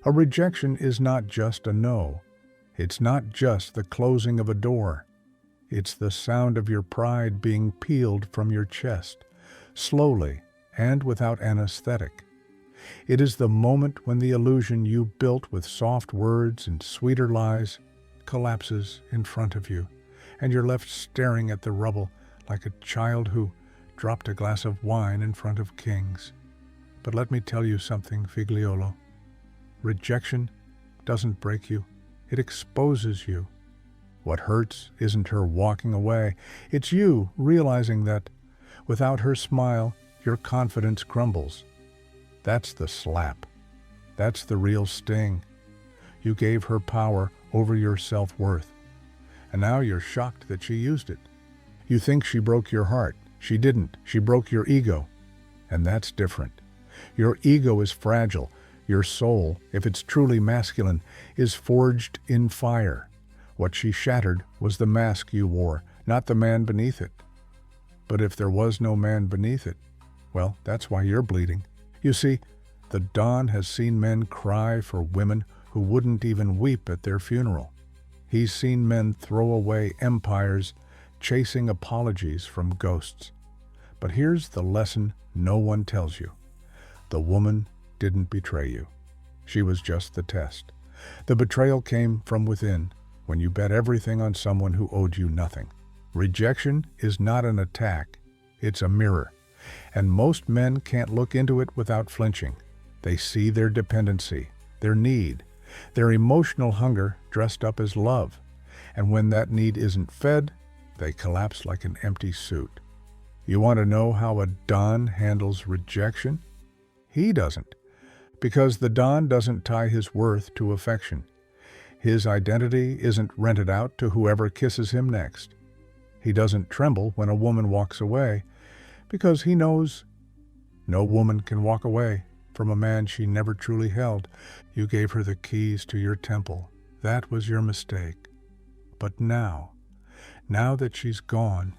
A rejection is not just a no. It's not just the closing of a door. It's the sound of your pride being peeled from your chest, slowly and without anesthetic. It is the moment when the illusion you built with soft words and sweeter lies collapses in front of you, and you're left staring at the rubble like a child who dropped a glass of wine in front of kings. But let me tell you something, Figliolo. Rejection doesn't break you. It exposes you. What hurts isn't her walking away. It's you realizing that without her smile, your confidence crumbles. That's the slap. That's the real sting. You gave her power over your self-worth. And now you're shocked that she used it. You think she broke your heart. She didn't. She broke your ego. And that's different. Your ego is fragile. Your soul, if it's truly masculine, is forged in fire. What she shattered was the mask you wore, not the man beneath it. But if there was no man beneath it, well, that's why you're bleeding. You see, the Don has seen men cry for women who wouldn't even weep at their funeral. He's seen men throw away empires, chasing apologies from ghosts. But here's the lesson no one tells you. The woman didn't betray you. She was just the test. The betrayal came from within, when you bet everything on someone who owed you nothing. Rejection is not an attack, it's a mirror. And most men can't look into it without flinching. They see their dependency, their need, their emotional hunger dressed up as love. And when that need isn't fed, they collapse like an empty suit. You want to know how a Don handles rejection? He doesn't. Because the Don doesn't tie his worth to affection. His identity isn't rented out to whoever kisses him next. He doesn't tremble when a woman walks away, because he knows no woman can walk away from a man she never truly held. You gave her the keys to your temple. That was your mistake. But now that she's gone,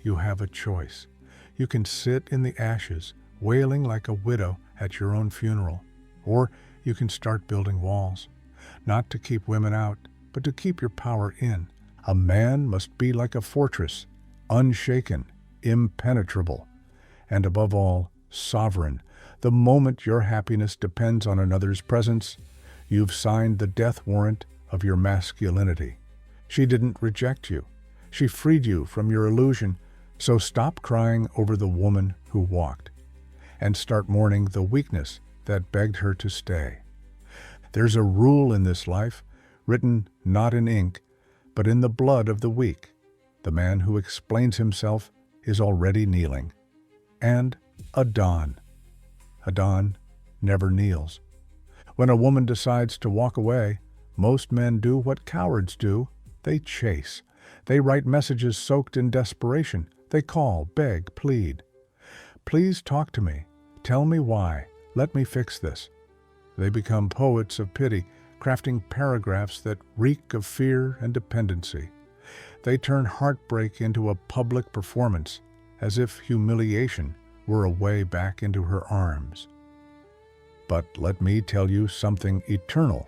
you have a choice. You can sit in the ashes, wailing like a widow at your own funeral. Or you can start building walls, not to keep women out, but to keep your power in. A man must be like a fortress, unshaken, impenetrable, and above all, sovereign. The moment your happiness depends on another's presence, you've signed the death warrant of your masculinity. She didn't reject you. She freed you from your illusion. So stop crying over the woman who walked, and start mourning the weakness that begged her to stay. There's a rule in this life, written not in ink, but in the blood of the weak. The man who explains himself is already kneeling. And a Don. A Don never kneels. When a woman decides to walk away, most men do what cowards do. They chase. They write messages soaked in desperation. They call, beg, plead. Please talk to me. Tell me why. Let me fix this. They become poets of pity, crafting paragraphs that reek of fear and dependency. They turn heartbreak into a public performance, as if humiliation were a way back into her arms. But let me tell you something eternal.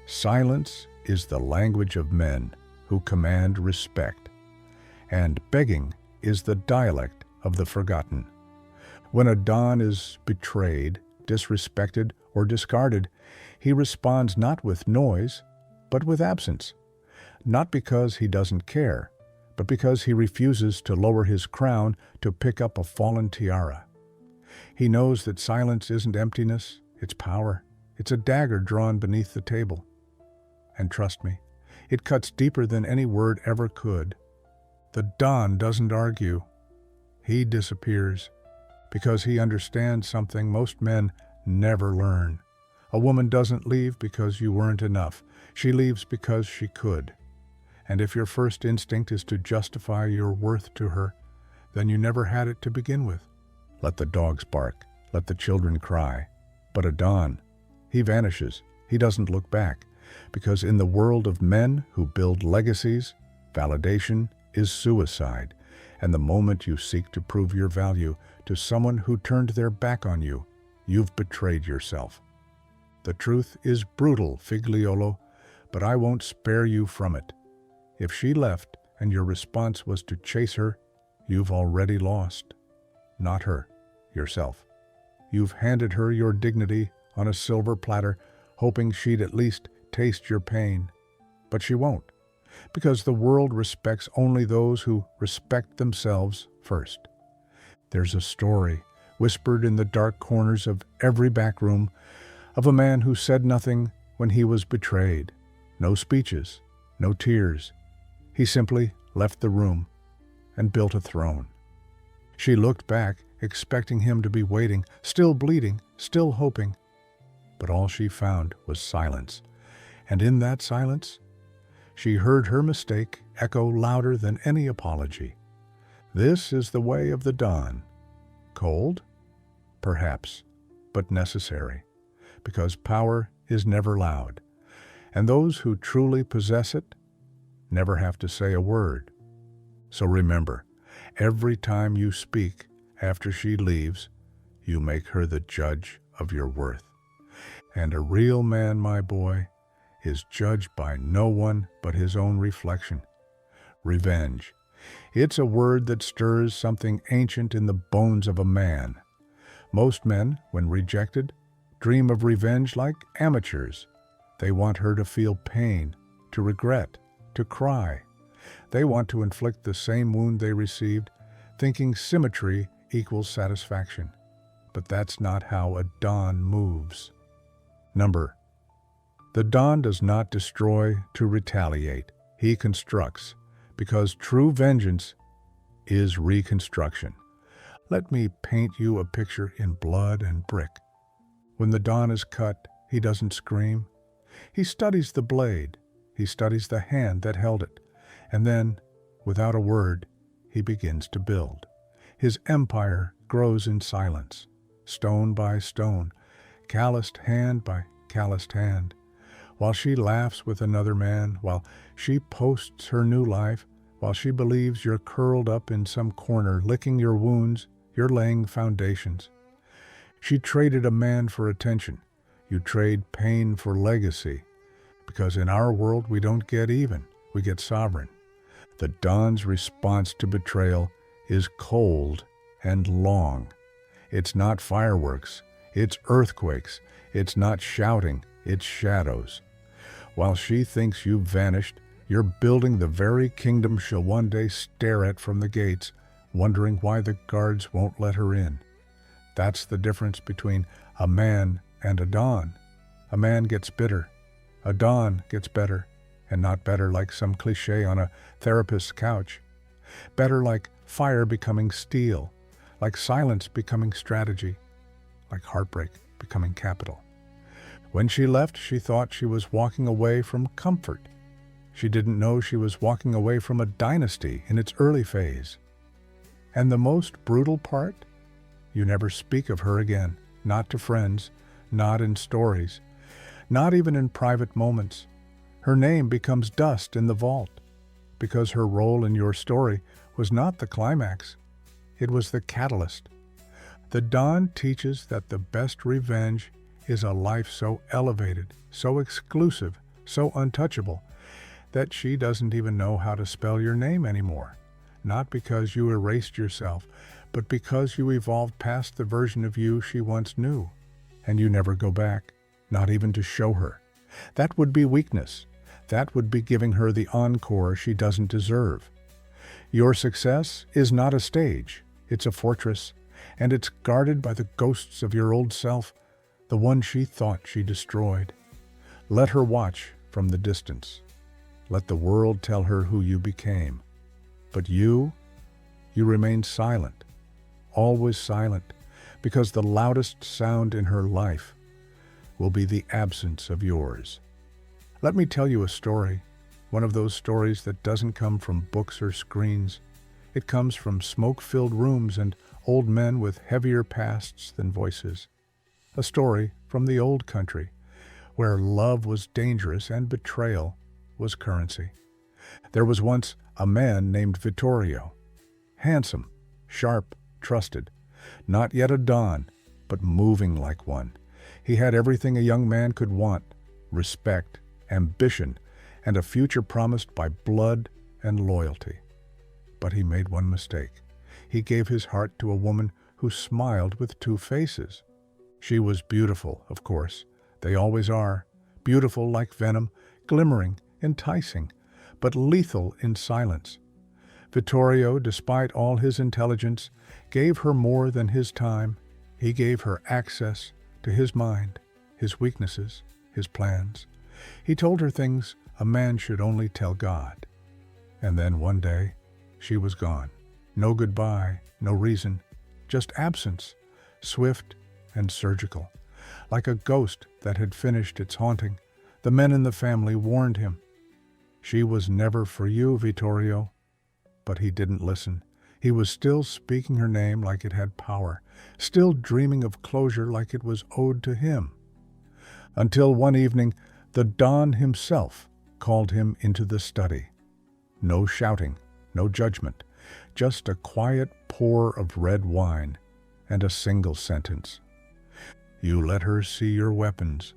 Silence is the language of men who command respect, and begging is the dialect of the forgotten. When a Don is betrayed, disrespected, or discarded, he responds not with noise, but with absence. Not because he doesn't care, but because he refuses to lower his crown to pick up a fallen tiara. He knows that silence isn't emptiness, it's power. It's a dagger drawn beneath the table. And trust me, it cuts deeper than any word ever could. The Don doesn't argue. He disappears, because he understands something most men never learn. A woman doesn't leave because you weren't enough. She leaves because she could. And if your first instinct is to justify your worth to her, then you never had it to begin with. Let the dogs bark. Let the children cry. But a Don, he vanishes. He doesn't look back. Because in the world of men who build legacies, validation is suicide. And the moment you seek to prove your value to someone who turned their back on you, you've betrayed yourself. The truth is brutal, Figliolo, but I won't spare you from it. If she left and your response was to chase her, you've already lost. Not her, yourself. You've handed her your dignity on a silver platter, hoping she'd at least taste your pain. But she won't, because the world respects only those who respect themselves first. There's a story, whispered in the dark corners of every back room, of a man who said nothing when he was betrayed. No speeches, no tears. He simply left the room and built a throne. She looked back, expecting him to be waiting, still bleeding, still hoping. But all she found was silence. And in that silence, she heard her mistake echo louder than any apology. This is the way of the dawn. Cold? Perhaps, but necessary, because power is never loud, and those who truly possess it never have to say a word. So remember, every time you speak after she leaves, you make her the judge of your worth. And a real man, my boy, is judged by no one but his own reflection. Revenge. It's a word that stirs something ancient in the bones of a man. Most men, when rejected, dream of revenge like amateurs. They want her to feel pain, to regret, to cry. They want to inflict the same wound they received, thinking symmetry equals satisfaction. But that's not how a Don moves. The Don does not destroy to retaliate. He constructs, because true vengeance is reconstruction. Let me paint you a picture in blood and brick. When the Don is cut, he doesn't scream. He studies the blade. He studies the hand that held it. And then, without a word, he begins to build. His empire grows in silence, stone by stone, calloused hand by calloused hand. While she laughs with another man, while she posts her new life, while she believes you're curled up in some corner, licking your wounds, you're laying foundations. She traded a man for attention. You trade pain for legacy. Because in our world, we don't get even, we get sovereign. The Don's response to betrayal is cold and long. It's not fireworks, it's earthquakes. It's not shouting, it's shadows. While she thinks you've vanished, you're building the very kingdom she'll one day stare at from the gates, wondering why the guards won't let her in. That's the difference between a man and a Don. A man gets bitter. A Don gets better, and not better like some cliché on a therapist's couch. Better like fire becoming steel, like silence becoming strategy, like heartbreak becoming capital. When she left, she thought she was walking away from comfort. She didn't know she was walking away from a dynasty in its early phase. And the most brutal part? You never speak of her again, not to friends, not in stories, not even in private moments. Her name becomes dust in the vault, because her role in your story was not the climax, it was the catalyst. The Don teaches that the best revenge is a life so elevated, so exclusive, so untouchable, that she doesn't even know how to spell your name anymore. Not because you erased yourself, but because you evolved past the version of you she once knew. And you never go back, not even to show her. That would be weakness. That would be giving her the encore she doesn't deserve. Your success is not a stage, it's a fortress, and it's guarded by the ghosts of your old self, the one she thought she destroyed. Let her watch from the distance. Let the world tell her who you became. But you remain silent, always silent, because the loudest sound in her life will be the absence of yours. Let me tell you a story, one of those stories that doesn't come from books or screens. It comes from smoke-filled rooms and old men with heavier pasts than voices. A story from the old country, where love was dangerous and betrayal was currency. There was once a man named Vittorio, handsome, sharp, trusted, not yet a Don, but moving like one. He had everything a young man could want: respect, ambition, and a future promised by blood and loyalty. But he made one mistake. He gave his heart to a woman who smiled with two faces. She was beautiful, of course. They always are. Beautiful like venom, glimmering, enticing, but lethal in silence. Vittorio, despite all his intelligence, gave her more than his time. He gave her access to his mind, his weaknesses, his plans. He told her things a man should only tell God. And then one day, she was gone. No goodbye, no reason, just absence, swift and surgical. Like a ghost that had finished its haunting, the men in the family warned him. She was never for you, Vittorio. But he didn't listen. He was still speaking her name like it had power, still dreaming of closure like it was owed to him. Until one evening, the Don himself called him into the study. No shouting, no judgment, just a quiet pour of red wine and a single sentence. You let her see your weapons,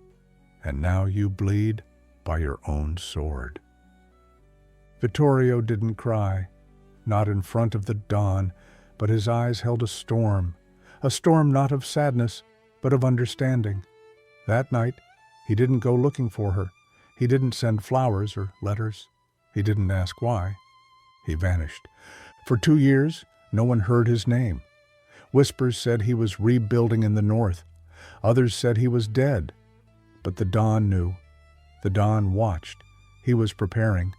and now you bleed by your own sword. Vittorio didn't cry, not in front of the Don, but his eyes held a storm not of sadness, but of understanding. That night, he didn't go looking for her. He didn't send flowers or letters. He didn't ask why. He vanished. For 2 years, no one heard his name. Whispers said he was rebuilding in the north. Others said he was dead. But the Don knew. The Don watched. He was preparing.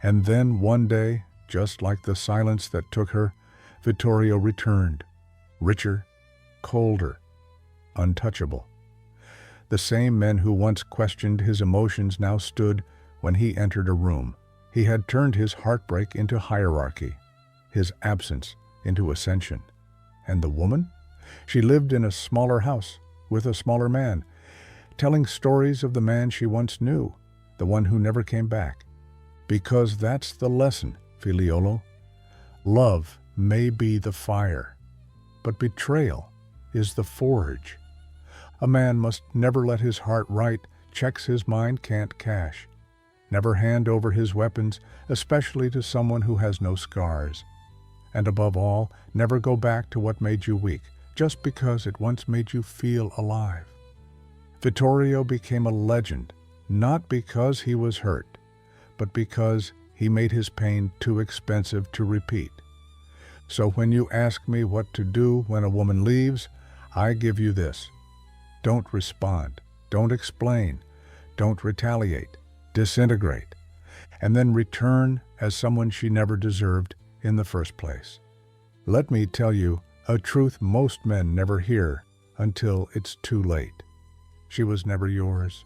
And then one day, just like the silence that took her, Vittorio returned, richer, colder, untouchable. The same men who once questioned his emotions now stood when he entered a room. He had turned his heartbreak into hierarchy, his absence into ascension. And the woman? She lived in a smaller house with a smaller man, telling stories of the man she once knew, the one who never came back. Because that's the lesson, Figliolo. Love may be the fire, but betrayal is the forge. A man must never let his heart write checks his mind can't cash. Never hand over his weapons, especially to someone who has no scars. And above all, never go back to what made you weak, just because it once made you feel alive. Vittorio became a legend, not because he was hurt, but because he made his pain too expensive to repeat. So when you ask me what to do when a woman leaves, I give you this. Don't respond, don't explain, don't retaliate, disintegrate, and then return as someone she never deserved in the first place. Let me tell you a truth most men never hear until it's too late. She was never yours.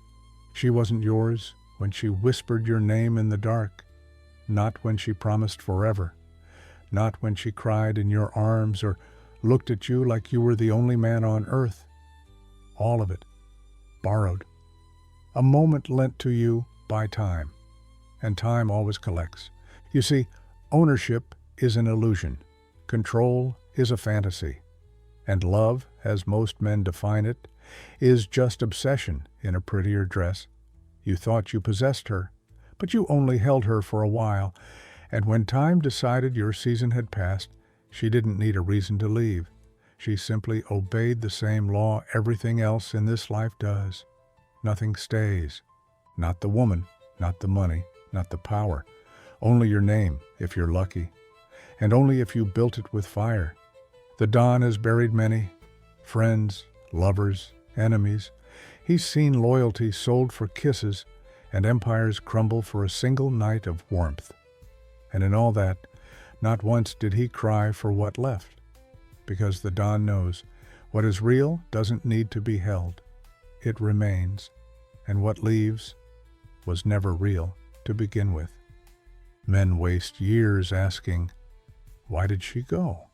She wasn't yours when she whispered your name in the dark, not when she promised forever, not when she cried in your arms or looked at you like you were the only man on earth. All of it, borrowed. A moment lent to you by time, and time always collects. You see, ownership is an illusion, control is a fantasy, and love, as most men define it, is just obsession in a prettier dress. You thought you possessed her, but you only held her for a while, and when time decided your season had passed, she didn't need a reason to leave. She simply obeyed the same law everything else in this life does. Nothing stays. Not the woman, not the money, not the power. Only your name, if you're lucky, and only if you built it with fire. The Don has buried many, friends, lovers, enemies. He's seen loyalty sold for kisses and empires crumble for a single night of warmth. And in all that, not once did he cry for what left, because the Don knows what is real doesn't need to be held. It remains, and what leaves was never real to begin with. Men waste years asking, why did she go?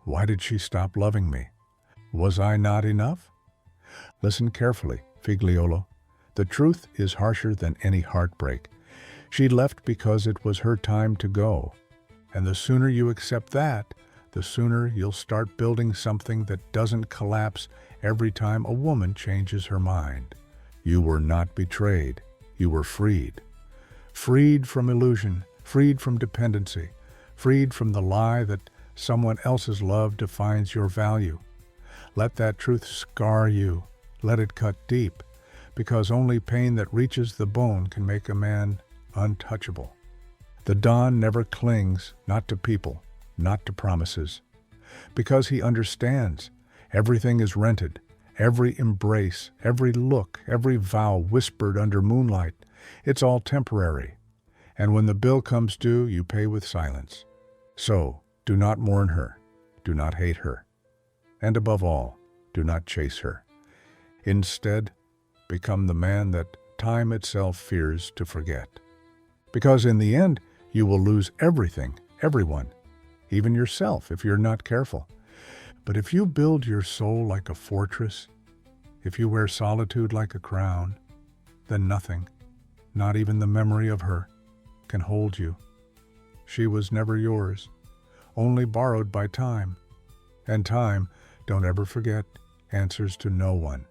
Why did she stop loving me? Was I not enough? Listen carefully, Figliolo. The truth is harsher than any heartbreak. She left because it was her time to go. And the sooner you accept that, the sooner you'll start building something that doesn't collapse every time a woman changes her mind. You were not betrayed. You were freed. Freed from illusion, freed from dependency, freed from the lie that someone else's love defines your value. Let that truth scar you. Let it cut deep, because only pain that reaches the bone can make a man untouchable. The Don never clings, not to people, not to promises, because he understands everything is rented, every embrace, every look, every vow whispered under moonlight. It's all temporary, and when the bill comes due, you pay with silence. So, do not mourn her, do not hate her, and above all, do not chase her. Instead, become the man that time itself fears to forget. Because in the end, you will lose everything, everyone, even yourself if you're not careful. But if you build your soul like a fortress, if you wear solitude like a crown, then nothing, not even the memory of her, can hold you. She was never yours, only borrowed by time. And time, don't ever forget, answers to no one.